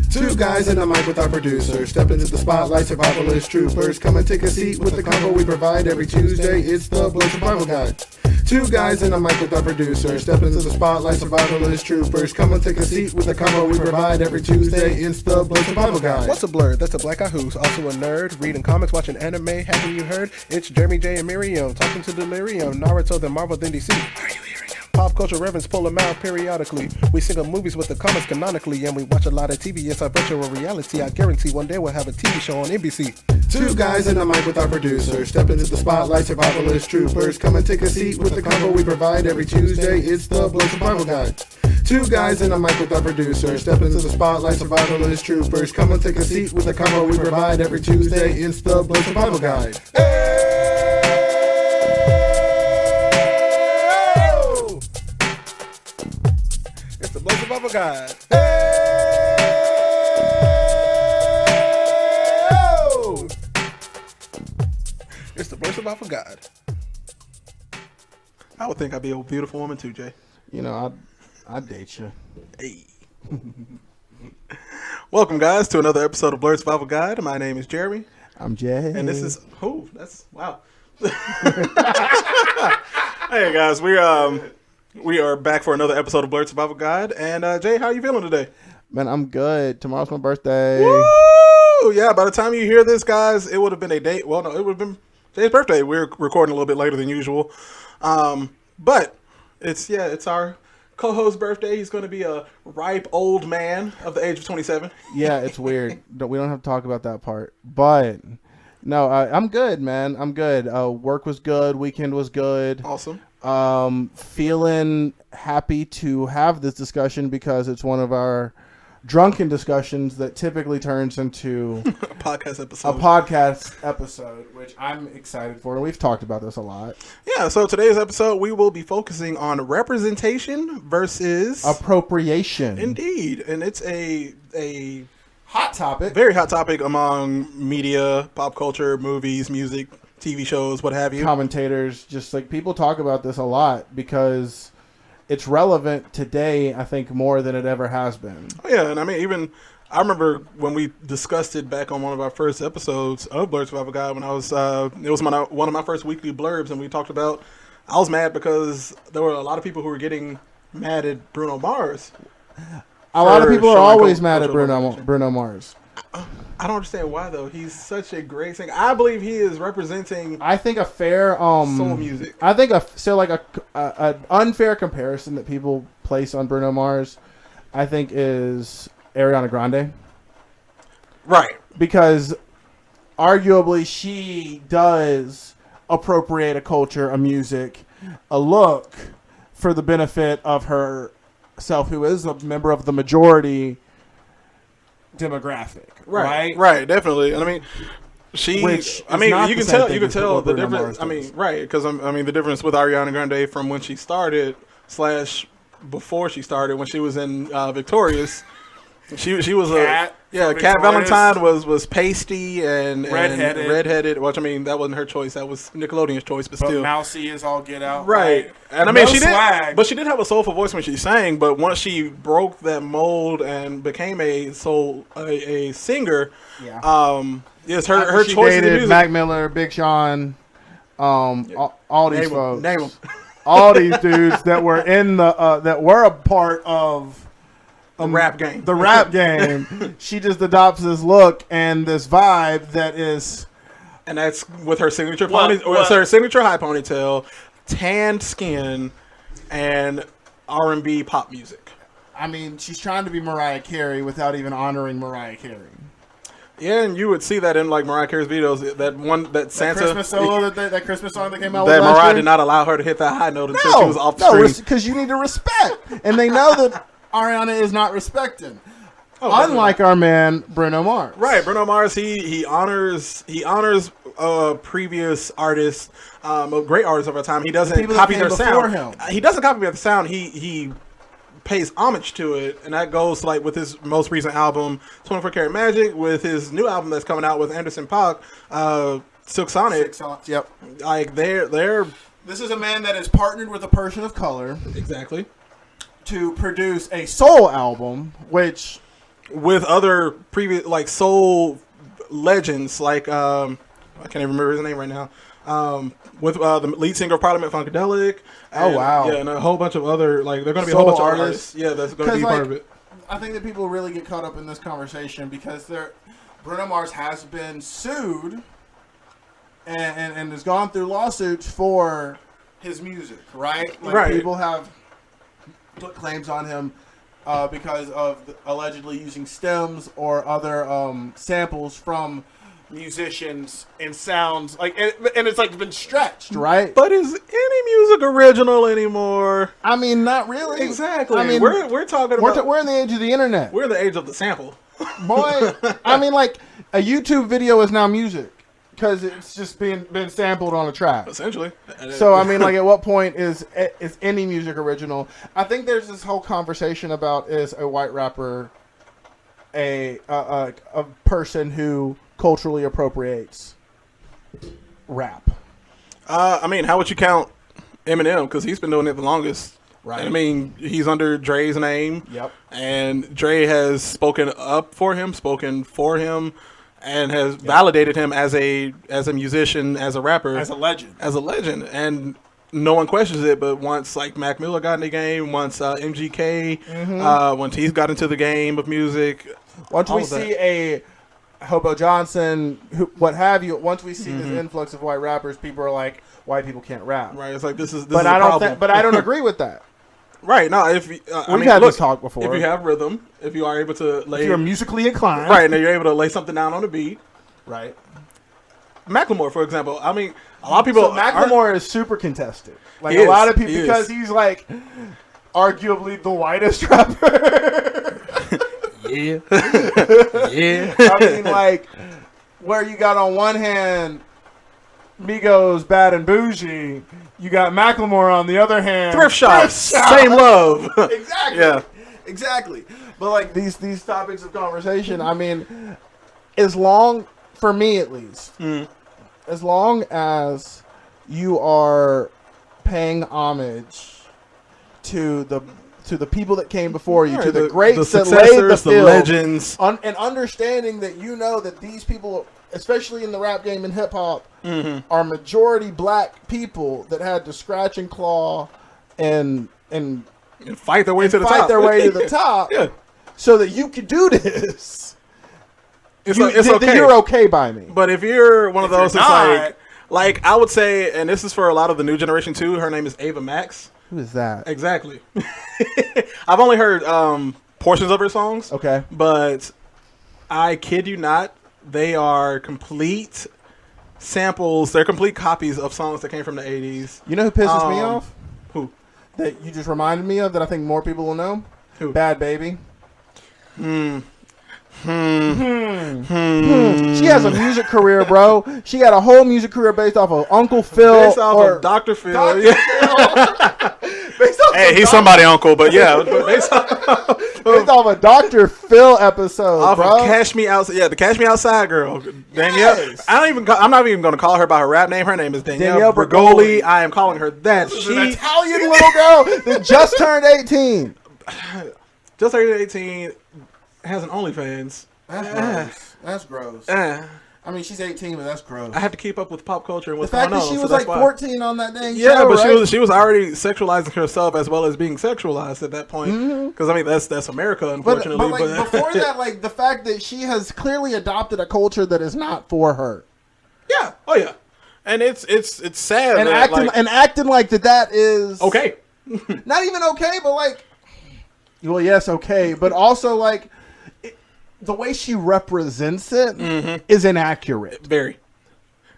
Two guys in a mic with our producer. Step into the spotlight, survivalist troopers. Come and take a seat with the combo we provide every Tuesday. It's the Blerd Survival Guide. Two guys in a mic with our producer. Step into the spotlight, survivalist troopers. Come and take a seat with the combo we provide every Tuesday. It's the Blerd Survival Guide. What's a Blerd? That's a black guy who's also a nerd, reading comics, watching anime. Haven't you heard? It's Jeremy J and Miriam talking to Delirium. Naruto, then Marvel, then DC. Are you hearing him? Pop culture reverence pull them out periodically. We sing of movies with the comics canonically, and we watch a lot of TV. It's our virtual reality. I guarantee one day we'll have a TV show on NBC. Two guys in a mic with our producer. Step into the spotlight, survivalist troopers. Come and take a seat with the combo we provide every Tuesday. It's the Blerd Survival Guide. Two guys in a mic with our producer. Step into the spotlight, survivalist troopers. Come and take a seat with the combo we provide every Tuesday. It's the Blerd Survival Guide. It's the Blerd Survival Guide. It's the Blerd Survival Guide. I would think I'd be a beautiful woman too, Jay. You know, I'd date you. Hey. Welcome, guys, to another episode of Blerd Survival Guide. My name is Jeremy. I'm Jay. And this is... Oh, that's... Wow. Hey, guys. We are back for another episode of Blerd Survival Guide. And, Jay, how are you feeling today? Man, I'm good. Tomorrow's my birthday. Woo! Yeah, by the time you hear this, guys, it would have been a date. Well, no, it would have been Jay's birthday. We're recording a little bit later than usual. But it's our co-host's birthday. He's going to be a ripe old man of the age of 27. Yeah, it's weird. We don't have to talk about that part. But no, I'm good, man. I'm good. Work was good. Weekend was good. Awesome. Feeling happy to have this discussion because it's one of our drunken discussions that typically turns into a podcast episode, which I'm excited for. And we've talked about this a lot. Yeah, so today's episode, we will be focusing on representation versus appropriation. Indeed. And it's a hot topic. Very hot topic among media, pop culture, movies, music, TV shows, what have you. Commentators, just like people talk about this a lot because it's relevant today, I think, more than it ever has been. Oh, yeah, and I mean, I remember when we discussed it back on one of our first episodes of Blerd Survival Guide when I was, it was one of my first weekly blurbs, and we talked about, I was mad because there were a lot of people who were getting mad at Bruno Mars. A lot of people are always mad at Bruno Mars. I don't understand why, though. He's such a great singer. I believe he is representing. I think a fair soul music. I think an unfair comparison that people place on Bruno Mars, I think, is Ariana Grande. Right. Because arguably she does appropriate a culture, a music, a look for the benefit of herself, who is a member of the majority demographic. Right, definitely. And I mean, you can tell the difference. I mean, right, because the difference with Ariana Grande from when she started / before she started, when she was in Victorious. She was Cat Valentine was pasty and redheaded. Which, I mean, that wasn't her choice. That was Nickelodeon's choice, but still. Mousy is all get out. Right. And I mean, she did have a soulful voice when she sang, but once she broke that mold and became a singer, yes, her she choice in dated music. Mac Miller, Big Sean, all these folks. Name them. All these dudes that were in that were a part of the rap game. The rap game. She just adopts this look and this vibe that is, and that's with her signature her signature high ponytail, tanned skin, and R&B pop music. I mean, she's trying to be Mariah Carey without even honoring Mariah Carey. Yeah, and you would see that in like Mariah Carey's videos. That Santa Christmas solo, that Christmas song that came out. That Mariah did not allow her to hit that high note until she was off the screen. Because you need to respect, and they know that Ariana is not respecting. Unlike our man Bruno Mars. Right, Bruno Mars, he honors previous artists, great artists of our time. He doesn't copy their sound. He doesn't copy their sound. He pays homage to it, and that goes like with his most recent album, 24 Karat Magic, with his new album that's coming out with Anderson .Paak, Silk Sonic. Yep. Like they're. This is a man that is partnered with a person of color. Exactly. To produce a soul album, which with other previous like soul legends, like I can't even remember his name right now. With the lead singer of Parliament Funkadelic. Oh wow! Yeah, and a whole bunch of other like they're going to be a whole bunch of artists. Yeah, that's going to be part of it. I think that people really get caught up in this conversation because Bruno Mars has been sued and has gone through lawsuits for his music, right? Like right. People have put claims on him because of allegedly using stems or other samples from musicians and sounds and it's like been stretched, right? But is any music original anymore? I mean, not really. Exactly. I mean, we're talking about we're in the age of the internet. We're in the age of the sample. Boy, I mean, like a YouTube video is now music because it's just been sampled on a track. Essentially. So I mean, like, at what point is any music original? I think there's this whole conversation about is a white rapper a person who culturally appropriates rap. I mean, how would you count Eminem? Because he's been doing it the longest. Right. I mean, he's under Dre's name. Yep. And Dre has spoken for him, and has validated him as a musician, as a rapper, as a legend, and no one questions it. But once like Mac Miller got in the game, once MGK, once he's got into the game of music, once we see a Hobo Johnson, what have you, once we see this influx of white rappers, people are like, white people can't rap. Right. It's like this is but a problem. But I don't agree with that. Right. No. If we've had this talk before. If you have rhythm, if you are able to lay, if you're musically inclined, right, and you're able to lay something down on the beat, right. Macklemore, for example. I mean, a lot of people. So Macklemore is super contested. Like a lot of people, because he's like arguably the whitest rapper. Yeah. Yeah. I mean, like, where you got on one hand Migos, Bad and Bougie, you got Macklemore on the other hand. Thrift shops. Same love. Exactly. Yeah. Exactly. But like these topics of conversation, I mean, as long, for me at least, as long as you are paying homage to the people that came before you, to the greats that laid the field, the legends, and understanding that you know that these people, especially in the rap game and hip hop, are majority black people that had to scratch and claw and fight their way to the top. Fight their way to the top, yeah. So that you could do this. It's okay. You're okay by me. But if you're one of those that's like I would say, and this is for a lot of the new generation too, her name is Ava Max. Who is that? Exactly. I've only heard portions of her songs. Okay. But I kid you not, they are complete samples. They're complete copies of songs that came from the 80s. You know who pisses me off? Who? That you just reminded me of that I think more people will know? Who? Bad Baby. She has a music career, bro. She got a whole music career based off of Uncle Phil. Based off of Dr. Phil. Phil. Hey, he's somebody's uncle, but yeah. Based off a Dr. Phil episode, bro. Of Cash Me Outside. Yeah, the Cash Me Outside girl. Danielle. Yes. I'm not even going to call her by her rap name. Her name is Danielle Bergoli. I am calling her that. She's an Italian little girl that just turned 18. Just turned 18. Has an OnlyFans. That's gross. I mean, she's 18, but that's gross. I had to keep up with pop culture and what's the fact going that on. she was like 14 on that dang show, yeah, but right? she was already sexualizing herself as well as being sexualized at that point. Because I mean, that's America, unfortunately. But like before that, like the fact that she has clearly adopted a culture that is not for her. Yeah. Oh yeah. And it's sad. And that, acting like that is okay. Not even okay, but like, well, yes, okay, but also like. The way she represents it is inaccurate. Very.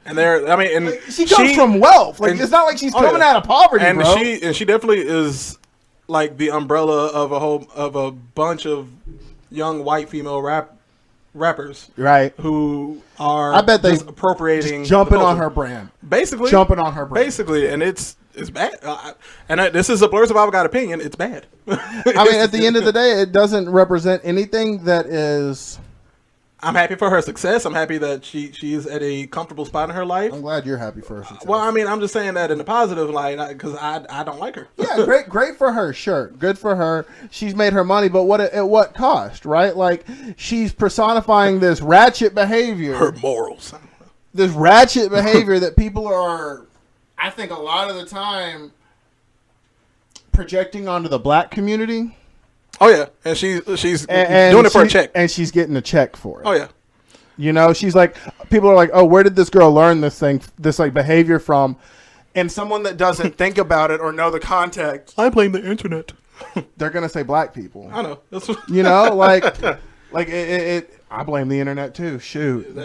And and she comes from wealth. Like it's not like she's coming out of poverty, and bro. she definitely is like the umbrella of a bunch of young white female rappers, right? Who are appropriating, jumping on her brand, basically, and it's bad. And this is a Blerd Survival Guide opinion. It's bad. I mean, at the end of the day, it doesn't represent anything that is. I'm happy for her success. I'm happy that she is at a comfortable spot in her life. I'm glad you're happy for her success. Well, I mean, I'm just saying that in the positive light because I don't like her. Yeah, great for her. Sure, good for her. She's made her money, but at what cost, right? Like she's personifying this ratchet behavior. Her morals. This ratchet behavior that people are, I think, a lot of the time projecting onto the black community. Oh yeah, and she's doing it for a check, and she's getting a check for it. Oh yeah, you know, she's like, people are like, oh, where did this girl learn this like behavior from? And someone that doesn't think about it or know the context, I blame the internet. They're gonna say black people. I know, you know, like it. I blame the internet too. Shoot,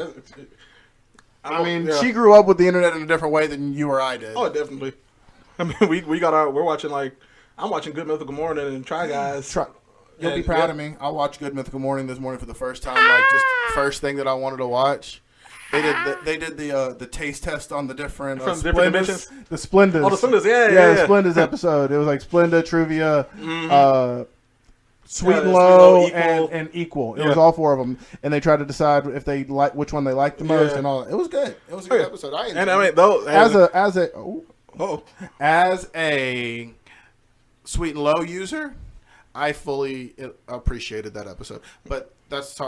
I mean, she grew up with the internet in a different way than you or I did. Oh, definitely. I mean, we're watching I'm watching Good Mythical Morning and Try Guys. You'll be proud of me. I watched Good Mythical Morning this morning for the first time. Like just first thing that I wanted to watch. They did the taste test on the different from different dimensions. The Splendas. Oh, the Splendas. Yeah. The Splendas episode. It was like Splenda, Trivia, Sweet and Low, and Equal. It was all four of them, and they tried to decide if they like which one they liked the most and all. It was good. It was a good episode. I enjoyed it. As a Sweet and Low user, I fully appreciated that episode. But that's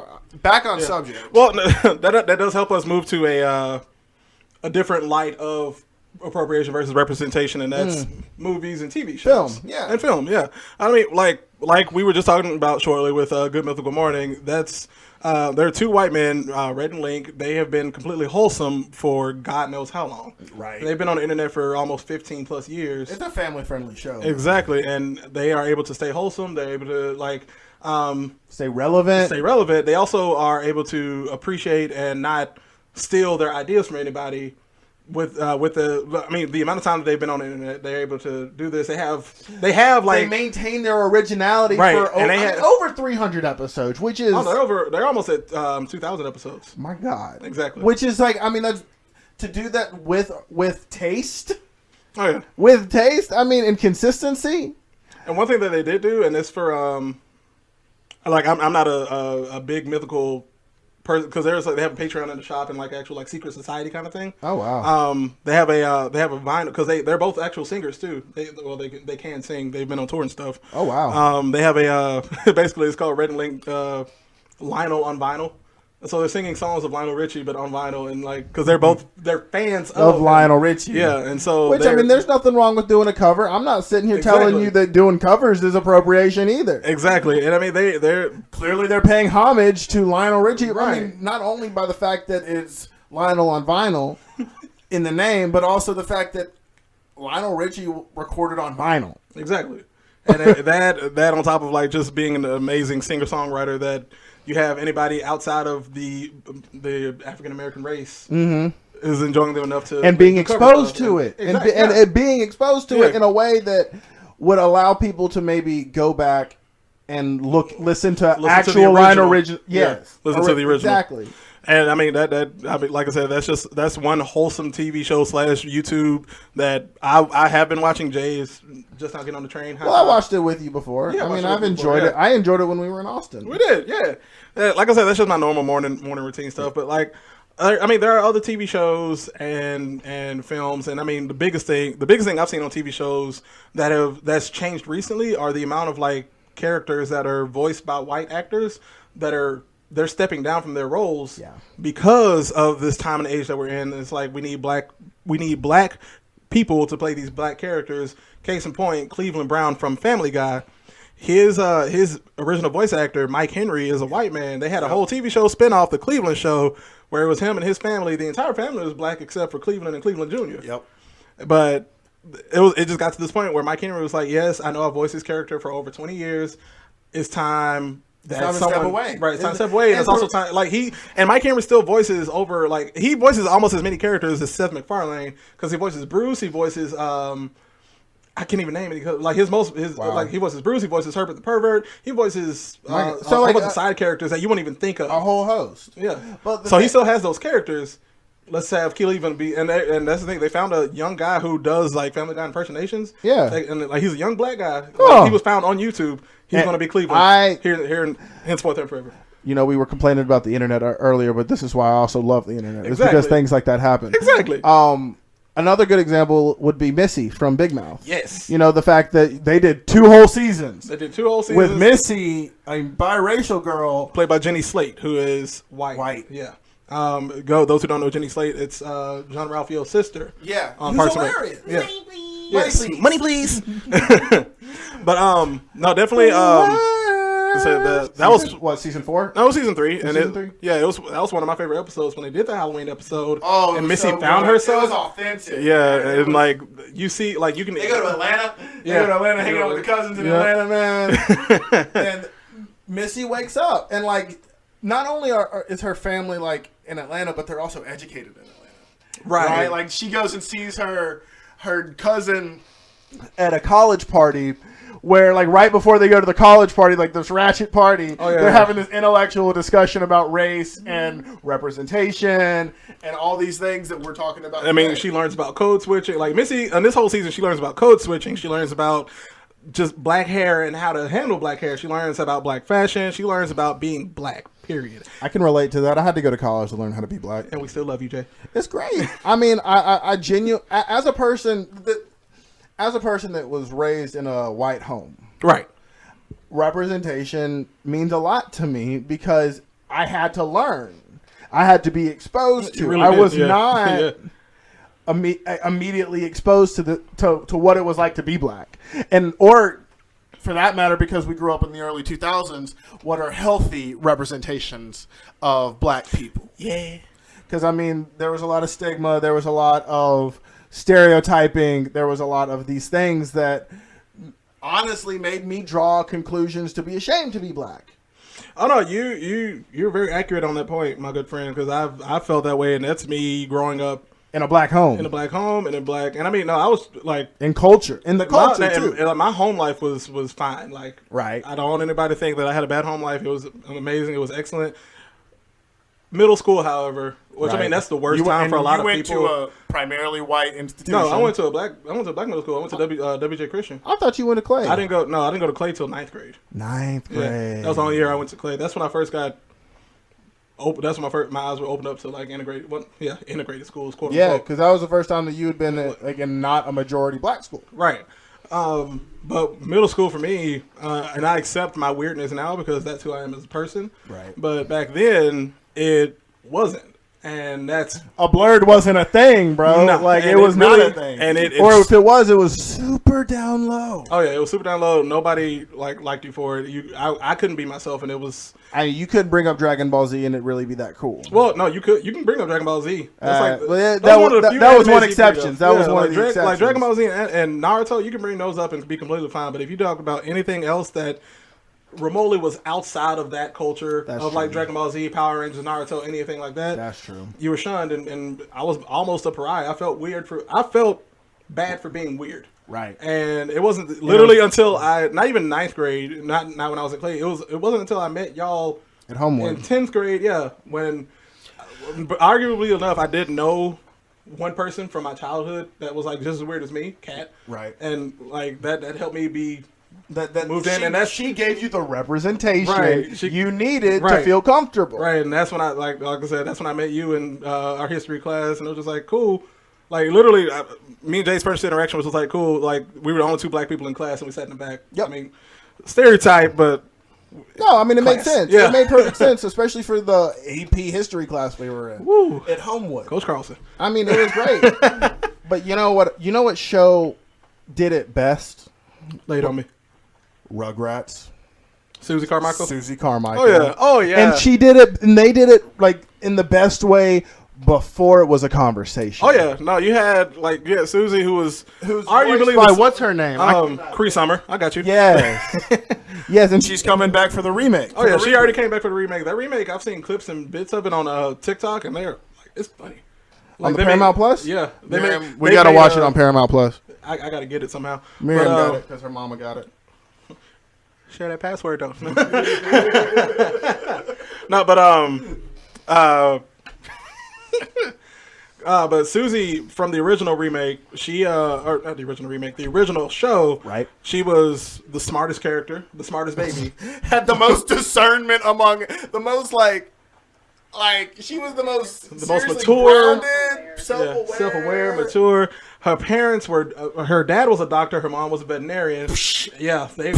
back on subject. Well, that does help us move to a different light of appropriation versus representation, and that's movies and TV shows. Film, yeah. I mean, like we were just talking about shortly with Good Mythical Morning. That's there are two white men, Red and Link. They have been completely wholesome for God knows how long. Right. They've been on the internet for almost 15 plus years. It's a family-friendly show. Exactly, and they are able to stay wholesome. They're able to stay relevant. They also are able to appreciate and not steal their ideas from anybody. With the amount of time that they've been on the internet, they're able to do this. They maintain their originality for over 300 episodes, which is they're almost at 2,000 episodes. My God, exactly. Which is like, I mean, that's to do that with taste. Oh yeah, with taste. I mean, and consistency. And one thing that they did do, and it's for I'm not a big mythical. Because they have a Patreon in the shop and actual secret society kind of thing. Oh wow! They have a vinyl because they're both actual singers too. They can sing. They've been on tour and stuff. Oh wow! They have a basically it's called Red and Link Lionel on vinyl. So they're singing songs of Lionel Richie but on vinyl and because they're fans of Lionel Richie. Yeah, and so I mean, there's nothing wrong with doing a cover. I'm not sitting here telling you that doing covers is appropriation either. Exactly, and I mean they're clearly paying homage to Lionel Richie. Right. I mean, not only by the fact that it's Lionel on vinyl in the name, but also the fact that Lionel Richie recorded on vinyl. Exactly, and that on top of just being an amazing singer-songwriter that. You have anybody outside of the African American race is enjoying them enough to being exposed to it, and being exposed to it in a way that would allow people to maybe go back and listen to actual Lionel Richie. Yes, listen to the original exactly. And I mean like I said, that's one wholesome TV show / YouTube that I have been watching. Jay is just not getting on the train. Well, I watched it with you before. Yeah, I mean, I've enjoyed it. I enjoyed it when we were in Austin. We did, yeah. Like I said, that's just my normal morning routine stuff. But I mean, there are other TV shows and films, and I mean, the biggest thing I've seen on TV shows that's changed recently are the amount of characters that are voiced by white actors that they're stepping down from their roles because of this time and age that we're in. It's we need black people to play these black characters. Case in point, Cleveland Brown from Family Guy. His original voice actor, Mike Henry, is a white man. They had a whole TV show spinoff, The Cleveland Show, where it was him and his family. The entire family was black except for Cleveland and Cleveland Jr. Yep. But it just got to this point where Mike Henry was like, yes, I know I've voiced this character for over 20 years. It's time that someone step away. Right, it's time to step away. And it's also time Mike Henry still voices he voices almost as many characters as Seth MacFarlane because he voices Bruce, he voices I can't even name it because he voices Bruce, he voices Herbert the Pervert, he voices a bunch of side characters that you wouldn't even think of. A whole host. Yeah. But he still has those characters. Let's have Cleveland be and that's the thing. They found a young guy who does Family Guy impersonations. Yeah. And he's a young black guy. He was found on YouTube. He's going to be Cleveland here henceforth and forever. You know, we were complaining about the internet earlier, but this is why I also love the internet. It's Exactly. because things like that happen. Exactly. Another good example would be Missy from Big Mouth. Yes. You know, the fact that they did 2 whole seasons. They did 2 whole seasons. With Missy, a biracial girl. Played by Jenny Slate, who is white. Yeah. Those who don't know Jenny Slate, it's John Ralphio's sister. Yeah. On Who's Parks and Rec. hilarious. Yeah. Money, please. Yes. Money, please. But no, definitely. So that was what, season 4? That was season 3, and season 3? Yeah, that was one of my favorite episodes when they did the Halloween episode. Oh, and Missy so found good. herself. It was authentic. Yeah, and like you see, like you can. They go to Atlanta. They Yeah. go to Atlanta, hanging out with the cousins in Atlanta, man. And Missy wakes up, and like, not only is her family like in Atlanta, but they're also educated in Atlanta. Right? Like she goes and sees her cousin at a college party. Where, like, right before they go to the college party, like this ratchet party, they're having this intellectual discussion about race and representation and all these things that we're talking about. I mean, she learns about code switching. Like Missy, on this whole season, she learns about code switching. She learns about just black hair and how to handle black hair. She learns about black fashion. She learns about being black. Period. I can relate to that. I had to go to college to learn how to be black, and we still love you, Jay. It's great. I mean, I genuinely, as a person that was raised in a white home, right? Representation means a lot to me because I had to learn. I had to be exposed to. Really I did, was yeah. not immediately exposed to what it was like to be black, or for that matter, because we grew up in the early 2000s, what are healthy representations of black people? Yeah. Because, I mean, there was a lot of stigma. There was a lot of stereotyping. There was a lot of these things that honestly made me draw conclusions to be ashamed to be black. Oh, no, you're very accurate on that point, my good friend, because I felt that way, and that's me growing up. In a black home. And I mean, no, I was like... In culture. In the culture, too. And my home life was fine. Like, right. I don't want anybody to think that I had a bad home life. It was amazing. It was excellent. Middle school, however, which I mean, that's the worst time for a lot of people. You went to a primarily white institution. No, I went to a black middle school. I went to WJ Christian. I thought you went to Clay. I didn't go to Clay till 9th grade. 9th grade. Yeah, that was the only year I went to Clay. That's when I first got open. That's when my eyes were opened up to like integrated schools. Quote yeah, unquote. because that was the first time that you had been like in not a majority black school. Right. But middle school for me, and I accept my weirdness now because that's who I am as a person. Right. But back then, it wasn't. And that's... A Blerd wasn't a thing, bro. No, like, it was not a thing. And or if it was super down low. Oh, yeah, it was super down low. Nobody liked you for it. I couldn't be myself, and it was... you couldn't bring up Dragon Ball Z and it really be that cool. Well, no, you can bring up Dragon Ball Z. That was one exception. That was one of the exceptions. Like Dragon Ball Z and Naruto, you can bring those up and be completely fine. But if you talk about anything else that remotely was outside of that culture like Dragon Ball Z, Power Rangers, Naruto, anything like that, that's true. You were shunned, and I was almost a pariah. I felt bad for being weird. Right. And it wasn't literally until not even 9th grade, not when I was at Clay. It wasn't until I met y'all at Homewood in 10th grade. Yeah, when arguably enough, I did know one person from my childhood that was like just as weird as me, Kat. Right. And like that helped me be. That moved in, and she gave you the representation you needed right. to feel comfortable. Right, and that's when I like I said, that's when I met you in our history class, and it was just like cool. Like literally, me and Jay's first interaction was just like cool. Like we were the only 2 black people in class, and we sat in the back. Yep. I mean, stereotype, but no, I mean it made sense. Yeah. It made perfect sense, especially for the AP history class we were in. Woo. At Homewood. Coach Carlson. I mean, it was great. But you know what? You know what show did it best? Laid on me. Rugrats. Susie Carmichael. Oh yeah. And she did it, and they did it like in the best way before it was a conversation. Oh yeah. No, you had Susie who's arguably by what's her name? Cree Summer. I got you. Yes. Yes, and she's coming back for the remake. Oh yeah, she already came back for the remake. That remake, I've seen clips and bits of it on TikTok, and they're like, it's funny. Like on the Paramount Plus? Yeah. We got to watch it on Paramount Plus. I got to get it somehow. Miriam got it because her mama got it. Share that password though. No, but But Susie from the original remake, she or not the original remake, the original show, right? She was the smartest character, the smartest baby, had the most discernment among the most like she was the most mature, grounded, self-aware, mature. Her parents were her dad was a doctor, her mom was a veterinarian. Yeah, they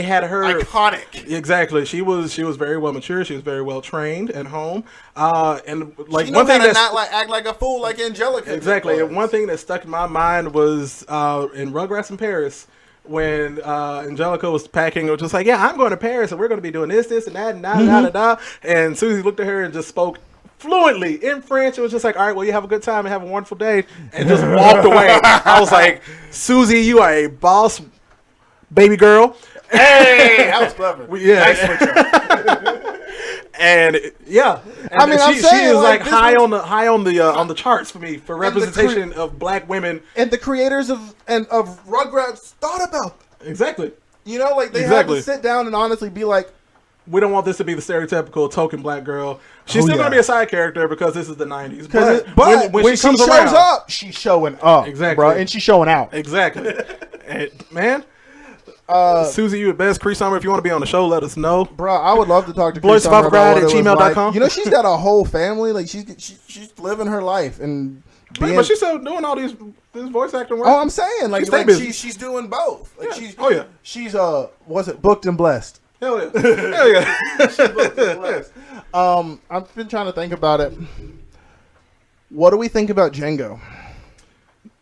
had her iconic. Exactly, she was very well mature. She was very well trained at home, and like she one thing that not like act like a fool like Angelica. Exactly, and one thing that stuck in my mind was in Rugrats in Paris. When Angelica was packing, it was just like, yeah, I'm going to Paris, and we're going to be doing this, and that, and da. And Susie looked at her and just spoke fluently in French. It was just like, all right, well, you have a good time and have a wonderful day, and just walked away. I was like, Susie, you are a boss, baby girl. Hey, that was clever. Yeah. Nice switch. And yeah, and I mean, she is like high on the charts for me for representation of black women. And the creators of Rugrats thought about that. Exactly. You know, like they had to sit down and honestly be like, we don't want this to be the stereotypical token black girl. She's still going to be a side character because this is the 90s. But when she shows up, she's showing up. Exactly. Bro, and she's showing out. Exactly. And, man. Susie, you the best. Cree Summer, if you want to be on the show, let us know. Bro, I would love to talk to Cree Summer about what it was like. You know, she's got a whole family. Like she's living her life and being, but she's still doing all this voice acting work. Oh, I'm saying she's doing both. Like she's was it booked and blessed? Hell yeah. Hell yeah. She's booked and blessed. I've been trying to think about it. What do we think about Django?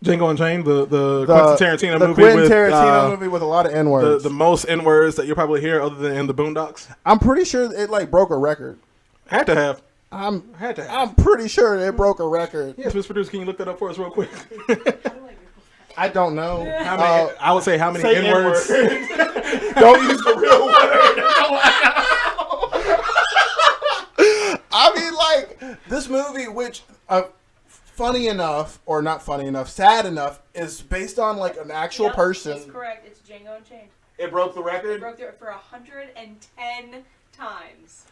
Django Unchained, the Quentin Tarantino movie. The Quentin Tarantino movie with a lot of N-words. The most N-words that you'll probably hear other than in the Boondocks. I'm pretty sure it like broke a record. Had to have. I'm pretty sure it broke a record. Yes, Mr. Producer, can you look that up for us real quick? I don't know. How many, I would say how many N-words. Don't use the real word. I mean, like, this movie, which, funny enough, or not funny enough, sad enough, is based on, like, an actual person. That's correct. It's Django Unchained. It broke the record? It broke the record for 110 times.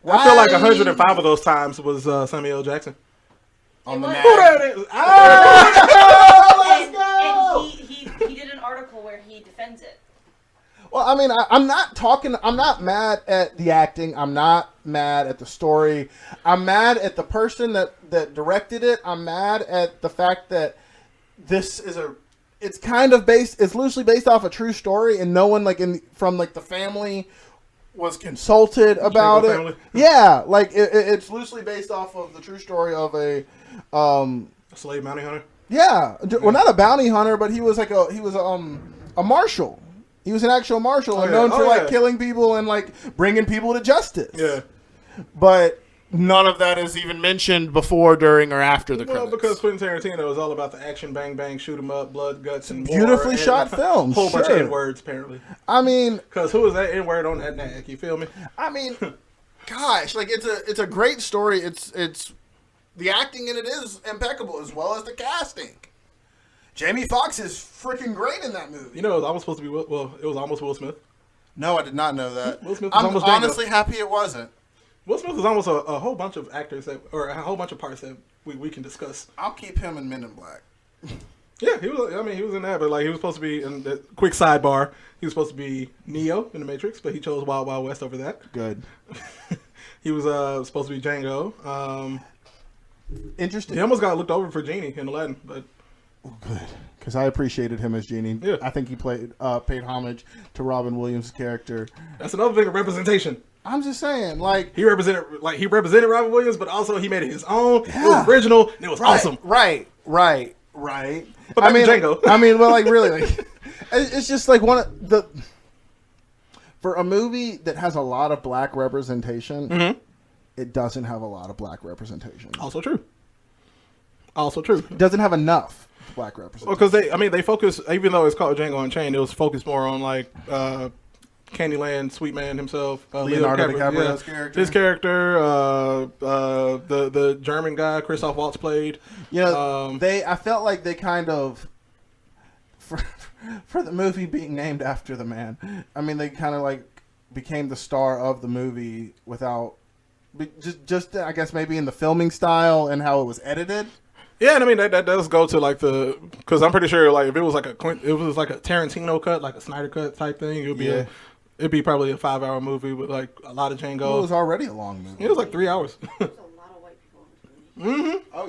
I feel like 105 of those times was Samuel L. Jackson. On the Who map. that is? And he did an article where he defends it. Well, I mean, I'm not mad at the acting. I'm not mad at the story. I'm mad at the person that directed it. I'm mad at the fact that this is it's loosely based off a true story, and no one from the family was consulted about it. Family. Yeah, like it's loosely based off of the true story of a slave bounty hunter. Yeah, well, not a bounty hunter, but he was a marshal. He was an actual marshal and known for killing people and bringing people to justice. Yeah, but none of that is even mentioned before, during, or after the credits. Well, because Quentin Tarantino is all about the action, bang bang, shoot 'em up, blood, guts, and beautifully shot film. Whole bunch of N-words, apparently. I mean, because who is that N-word on that neck? You feel me? I mean, gosh, it's a great story. It's the acting in it is impeccable, as well as the casting. Jamie Foxx is freaking great in that movie. You know, it was almost supposed to be it was almost Will Smith. No, I did not know that. Will Smith was I'm honestly happy it wasn't. Will Smith was almost a whole bunch of actors or a whole bunch of parts that we can discuss. I'll keep him in Men in Black. Yeah, he was. I mean, he was in that, but he was supposed to be in the quick sidebar. He was supposed to be Neo in the Matrix, but he chose Wild Wild West over that. Good. He was supposed to be Django. Interesting. He almost got looked over for Genie in Aladdin, but good, because I appreciated him as Genie. Yeah. I think he paid homage to Robin Williams' character. That's another thing of representation. I'm just saying, he represented Robin Williams, but also he made it his own. Yeah. It was original. And it was awesome. Right. But I mean, Django. I mean, well, really, it's just one of the for a movie that has a lot of black representation. Mm-hmm. It doesn't have a lot of black representation. Also true. It doesn't have enough black representation. Well, because they focus, even though it's called Django Unchained, it was focused more on Candyland, Sweet Man himself, Leonardo DiCaprio's character. His character, the German guy Christoph Waltz played. You know, I felt like they kind of for the movie being named after the man. I mean, they kind of became the star of the movie without Just I guess maybe in the filming style and how it was edited. Yeah, and I mean that does go to like because I'm pretty sure like if it was like a Tarantino cut, like a Snyder cut type thing, it'd be probably a 5-hour movie with like a lot of Django. Well, it was already a long movie. It was like 3 hours. There's a lot of white people in this movie. Oh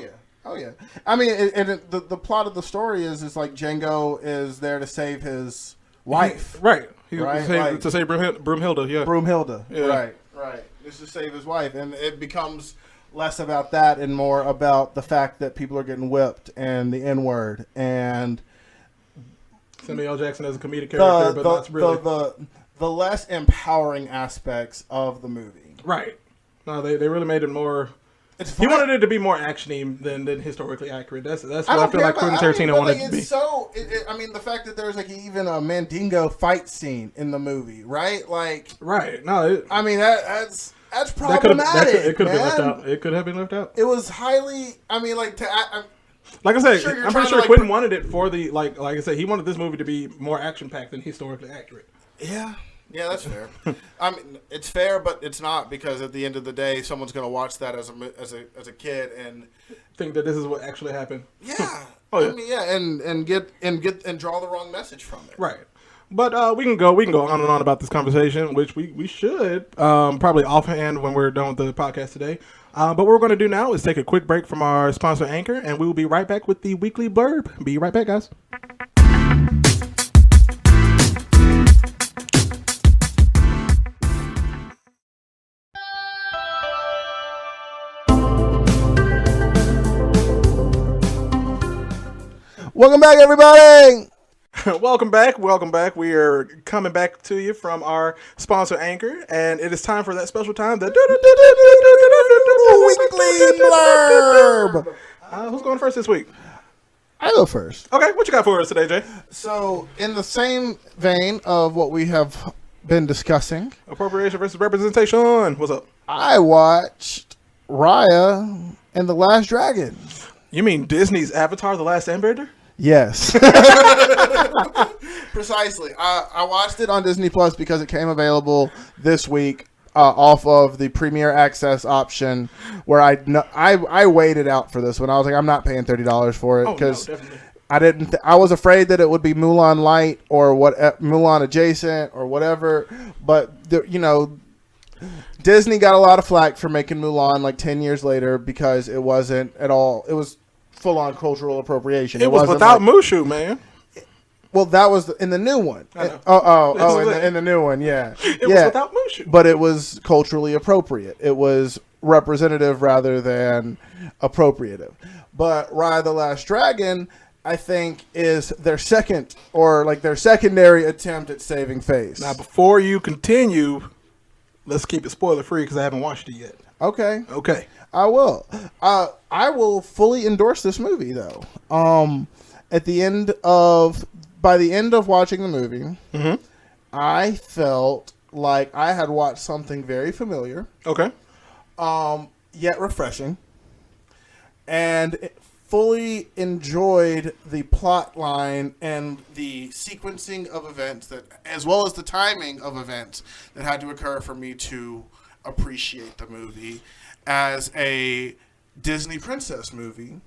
yeah. I mean, the plot of the story is like Django is there to save his wife, right? Right? To save Broomhilda, yeah. Broomhilda, yeah. Right. Just to save his wife, and it becomes less about that and more about the fact that people are getting whipped and the N-word and Samuel L. Jackson as a comedic character, but that's really the less empowering aspects of the movie. Right. No, they really made it more. He wanted it to be more actiony than historically accurate. That's what I feel like Quentin Tarantino wanted it to be. So, I mean, the fact that there's like even a Mandingo fight scene in the movie, right? Like, right? No, I mean that's problematic. It could have been left out. It could have been left out. It was highly. I mean, like like I said, sure I'm pretty sure Quentin wanted it for the like I said, he wanted this movie to be more action packed than historically accurate. Yeah, that's fair. I mean, it's fair, but it's not because at the end of the day, someone's going to watch that as a kid and think that this is what actually happened. Yeah. Oh yeah. I mean, yeah, and draw the wrong message from it. Right. But we can go on and on about this conversation, which we should probably offhand when we're done with the podcast today. But what we're going to do now is take a quick break from our sponsor Anchor, and we will be right back with the weekly blurb. Be right back, guys. Welcome back, everybody. Welcome back. We are coming back to you from our sponsor Anchor, and it is time for that special time, the weekly blurb. Who's going first this week? I go first. Okay, what you got for us today, Jay? So, in the same vein of what we have been discussing, appropriation versus representation. What's up? I watched Raya and the Last Dragon. You mean Disney's Avatar: The Last Airbender? Yes. Precisely. I watched it on Disney Plus because it came available this week off of the Premier Access option where I waited out for this one. I was like, I'm not paying $30 for it because I was afraid that it would be Mulan Light or Mulan adjacent or whatever. But, Disney got a lot of flack for making Mulan like 10 years later because it wasn't at all. It was full-on cultural appropriation. It was without Mushu, man. Well, that was in the new one. In the new one, yeah. It was without Mushu. But it was culturally appropriate. It was representative rather than appropriative. But Raya the Last Dragon, I think, is their secondary attempt at saving face. Now, before you continue, let's keep it spoiler-free because I haven't watched it yet. Okay. I will. I will fully endorse this movie, though. By the end of watching the movie, I felt like I had watched something very familiar. Okay. Yet refreshing. And fully enjoyed the plot line and the sequencing of events as well as the timing of events that had to occur for me to appreciate the movie as a Disney princess movie,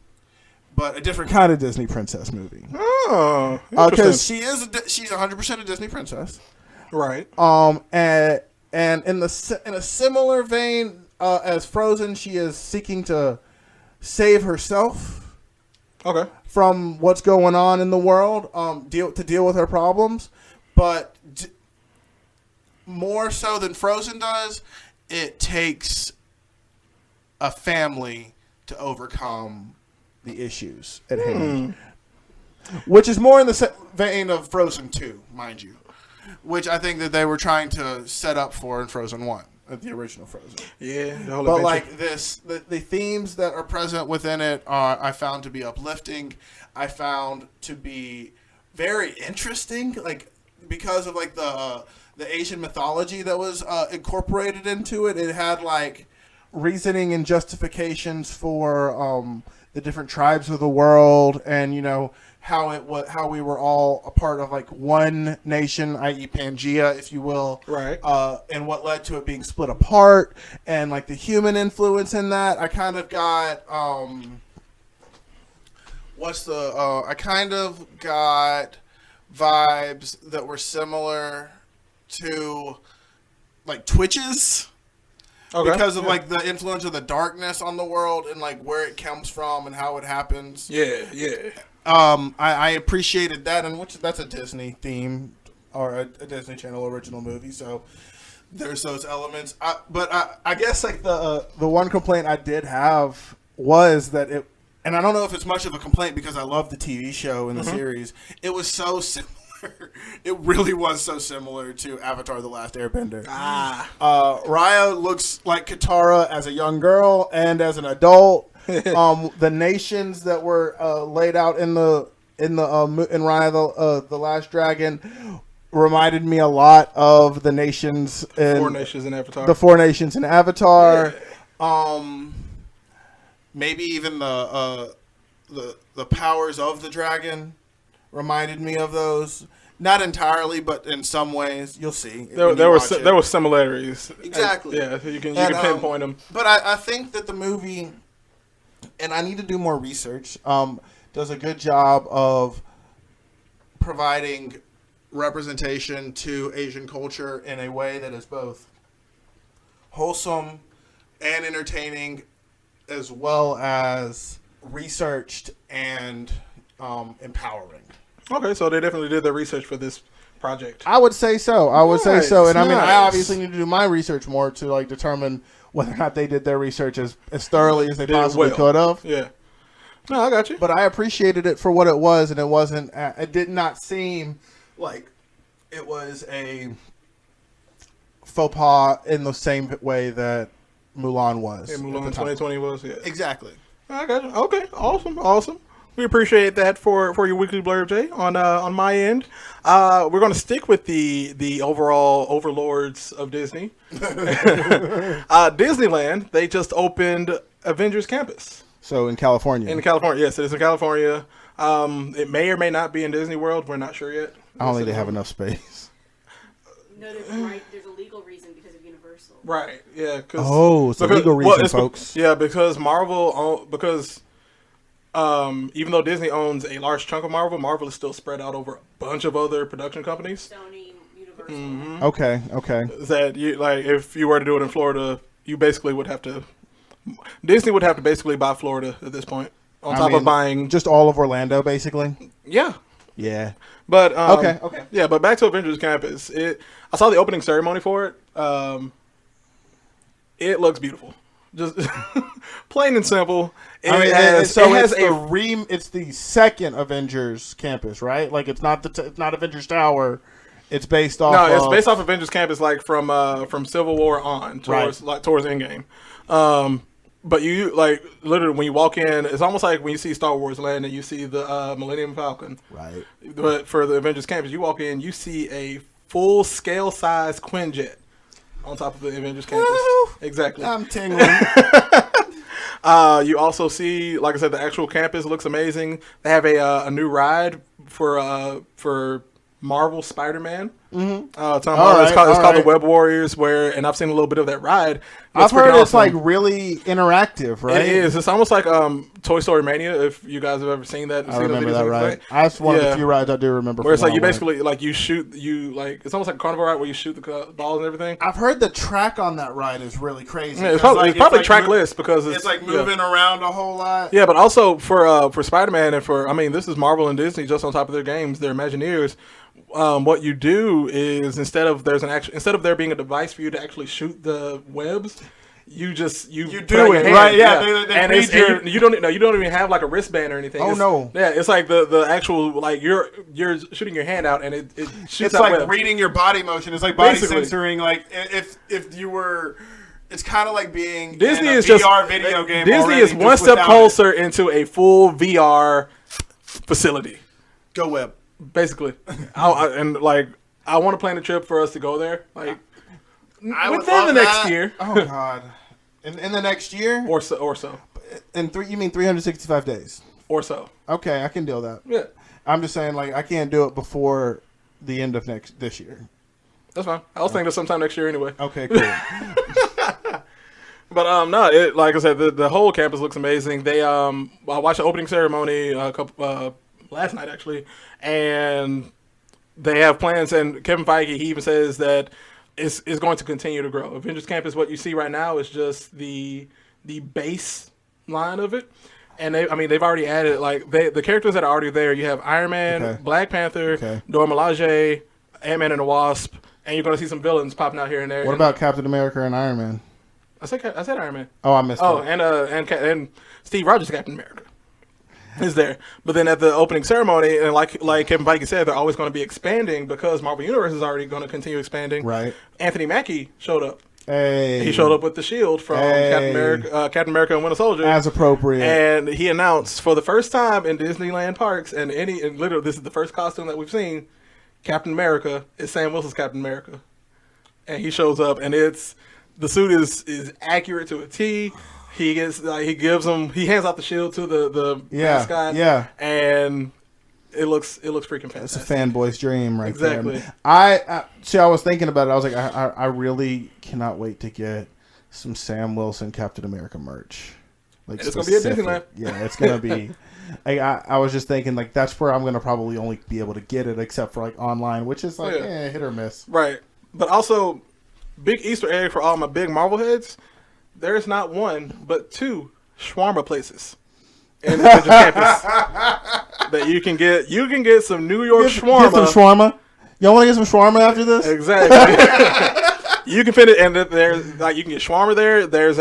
but a different kind of Disney princess movie. Oh, because she's 100% a Disney princess, right? And in a similar vein as Frozen, she is seeking to save herself, okay, from what's going on in the world, deal with her problems, but more so than Frozen does, it takes a family to overcome the issues at hand. Which is more in the vein of Frozen 2, mind you. Which I think that they were trying to set up for in Frozen 1, the original Frozen. Yeah. But like the themes that are present within it I found to be uplifting. I found to be very interesting, like because of like the Asian mythology that was incorporated into it. It had like reasoning and justifications for the different tribes of the world, and how we were all a part of like one nation, i.e. Pangea, if you will, right? And what led to it being split apart, and like the human influence in that. I kind of got I kind of got vibes that were similar to like Twitches. Okay. Because of like the influence of the darkness on the world and like where it comes from and how it happens. Yeah. I appreciated that, and that's a Disney theme or a Disney Channel original movie, so there's those elements. But I guess like the one complaint I did have was that it, and I don't know if it's much of a complaint because I love the TV show and the series. It was so similar. It really was so similar to Avatar: The Last Airbender. Raya looks like Katara as a young girl and as an adult. The nations that were laid out in Raya the Last Dragon reminded me a lot of the nations in Four Nations in Avatar. The Four Nations in Avatar. Yeah. Maybe even the powers of the dragon reminded me of those. Not entirely, but in some ways, you'll see. There were similarities. Exactly. You can pinpoint them. But I think that the movie, and I need to do more research, does a good job of providing representation to Asian culture in a way that is both wholesome and entertaining, as well as researched and empowering. Okay, so they definitely did their research for this project. I would say so. And I mean, nice. I obviously need to do my research more to like determine whether or not they did their research as thoroughly as they possibly could have. Yeah. No, I got you. But I appreciated it for what it was, and it did not seem like it was a faux pas in the same way that Mulan was. Yeah, Mulan 2020 was, yeah. Exactly. I got you. Okay, awesome. We appreciate that for your weekly blurb, Jay. On my end, we're going to stick with the overall overlords of Disney. Disneyland, they just opened Avengers Campus. So in California. Yes, it is in California. It may or may not be in Disney World. We're not sure yet. I don't think they have enough space. No, there's a legal reason because of Universal. Right. Yeah. It's a legal reason, folks. Yeah, because even though Disney owns a large chunk of Marvel is still spread out over a bunch of other production companies. Sony, Universal. Mm-hmm. Okay. That if you were to do it in Florida, you basically would have to. Disney would have to basically buy Florida at this point, on top of buying just all of Orlando, basically. Yeah. But okay. Yeah, but back to Avengers Campus. I saw the opening ceremony for it. It looks beautiful. Just plain and simple. It's the second Avengers Campus, right? Like it's not not Avengers Tower. It's based off. No, it's based off Avengers Campus, like from Civil War on towards Endgame. But you literally when you walk in, it's almost like when you see Star Wars land and you see the Millennium Falcon. Right. But for the Avengers Campus, you walk in, you see a full scale size Quinjet on top of the Avengers Campus. Woo! Exactly. I'm tingling. You also see, like I said, the actual campus looks amazing. They have a new ride for Marvel Spider-Man. Mm-hmm. It's called the Web Warriors, and I've seen a little bit of that ride. I've heard it's like really interactive, right? It is. It's almost like Toy Story Mania. If you guys have ever seen that, I remember that ride. That's one of the few rides I do remember. Where it's like you basically it's almost like a carnival ride where you shoot the balls and everything. I've heard the track on that ride is really crazy. Yeah, it's probably trackless because it's like moving around a whole lot. Yeah, but also for Spider-Man and this is Marvel and Disney just on top of their games, their Imagineers. What you do is instead of there being a device for you to actually shoot the webs, you do it right. Yeah, they and you don't even have like a wristband or anything. No. Yeah, it's like the actual you're shooting your hand out and it shoots. It's out like webs. Reading your body motion. It's like body censoring. Like if you were. It's kind of like being Disney in a is VR video game. Disney is one step closer into a full VR facility. Go web. Basically, I want to plan a trip for us to go there, within the next year. Oh God, in the next year or so. You mean 365 days? Or so. Okay, I can deal with that. Yeah. I'm just saying, like, I can't do it before the end of this year. That's fine. I was thinking of sometime next year anyway. Okay, cool. But no, like I said, the whole campus looks amazing. They I watched the opening ceremony last night actually, and they have plans. And Kevin Feige, he even says that it's going to continue to grow. Avengers Campus, what you see right now is just the base line of it. And they've already added the characters that are already there. You have Iron Man, Black Panther, Dora Milaje, Ant-Man and the Wasp, and you're going to see some villains popping out here and there. What about Captain America and Iron Man? I said Iron Man. Oh, I missed it. Oh, and Steve Rogers, Captain America, is there. But then at the opening ceremony, and like Kevin Feige said, they're always going to be expanding because Marvel Universe is already going to continue expanding. Right. Anthony Mackie showed up. Hey. He showed up with the shield from Captain America and Winter Soldier. As appropriate. And he announced for the first time in Disneyland parks, and literally this is the first costume that we've seen, Captain America is Sam Wilson's Captain America. And he shows up, and the suit is accurate to a T. He gets he hands out the shield to the mascot. Yeah. And it looks freaking fantastic. It's a fanboy's dream there. Exactly. I was thinking about it. I was like, I really cannot wait to get some Sam Wilson Captain America merch. It's going to be at Disneyland. Yeah, it's going to be. I was just thinking, like, that's where I'm going to probably only be able to get it, except for, like, online, which is, like, hit or miss. Right. But also, big Easter egg for all my big Marvel heads, there's not one, but 2 shawarma places in the campus that you can get. You can get some New York shawarma. Get some shawarma. Y'all want to get some shawarma after this? Exactly. You can fit it, and there's you can get shawarma there. There's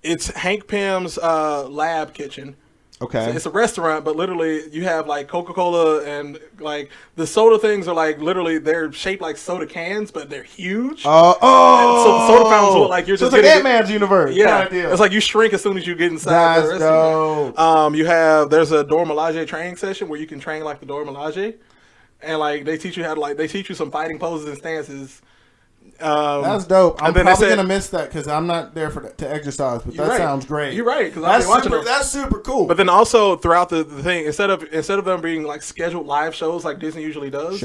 it's Hank Pym's lab kitchen. Okay. So it's a restaurant, but literally you have like Coca-Cola and like the soda things are like literally they're shaped like soda cans, but they're huge. So the soda fountains look like you're just getting Ant-Man's universe. Yeah, kind of deal. It's like you shrink as soon as you get inside the restaurant. There's a Dora Milaje training session where you can train like the Dora Milaje, and like they teach you some fighting poses and stances. That's dope. I'm probably gonna miss that because I'm not there to exercise, but that sounds great. You're right, because I've been watching them. That's super cool. But then also throughout the thing, instead of them being like scheduled live shows like Disney usually does,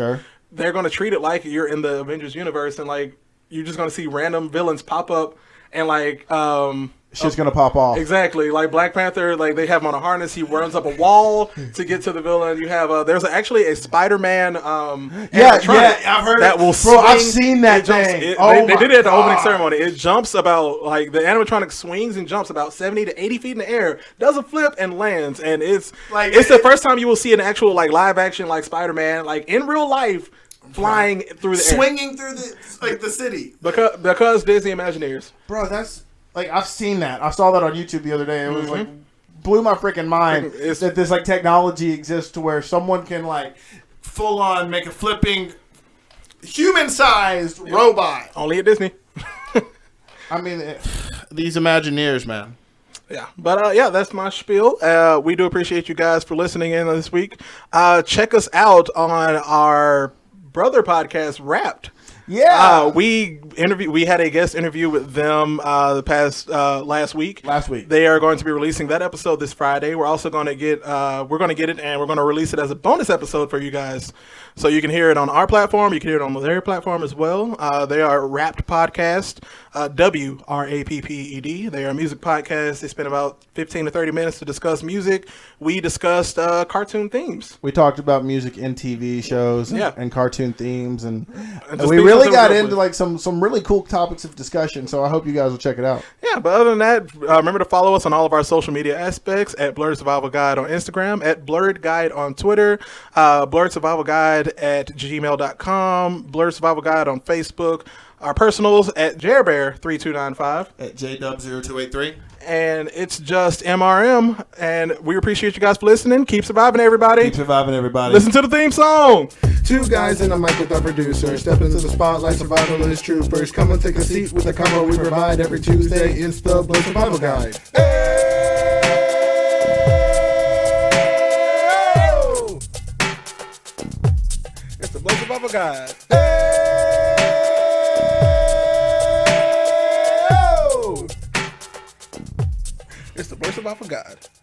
they're gonna treat it like you're in the Avengers universe, and like you're just gonna see random villains pop up and like shit's gonna pop off. Exactly, like Black Panther, like they have him on a harness. He runs up a wall to get to the villain. You have there's actually a Spider-Man. I've heard that will. Bro, I've seen that thing. They did it at the opening ceremony. It jumps about like the animatronic swings and jumps about 70 to 80 feet in the air. Does a flip and lands, and it's the first time you will see an actual like live action like Spider-Man like in real life. Flying through the air. Swinging through the city. Because Disney Imagineers. Bro, that's like I've seen that. I saw that on YouTube the other day. It was like blew my freaking mind that this like technology exists to where someone can like full on make a flipping human-sized robot. Only at Disney. I mean, these Imagineers, man. Yeah, but that's my spiel. We do appreciate you guys for listening in this week. Check us out on our brother podcast, Wrapped. Yeah, we had a guest interview with them last week. They are going to be releasing that episode this Friday. We're also going to get it and we're going to release it as a bonus episode for you guys. So you can hear it on our platform. You can hear it on their platform as well. They are Wrapped Podcast, WRAPPED. They are a music podcast. They spend about 15 to 30 minutes to discuss music. We discussed cartoon themes. We talked about music in TV shows and cartoon themes, and we really got into like some really cool topics of discussion. So I hope you guys will check it out. Yeah, but other than that, remember to follow us on all of our social media aspects at Blerd Survival Guide on Instagram, at Blerd Guide on Twitter, Blerd Survival Guide at gmail.com, Blerd Survival Guide on Facebook, our personals at JairBear3295, at JDub0283, and it's just MRM. And we appreciate you guys for listening. Keep surviving, everybody. Listen to the theme song. 2 guys in a mic with our producer, step into the spotlight, survivalist troopers. Come and take a seat with the combo we provide every Tuesday. It's the Blerd Survival Guide. It's the Blerd Survival Guide. It's the Blood Survival Guide.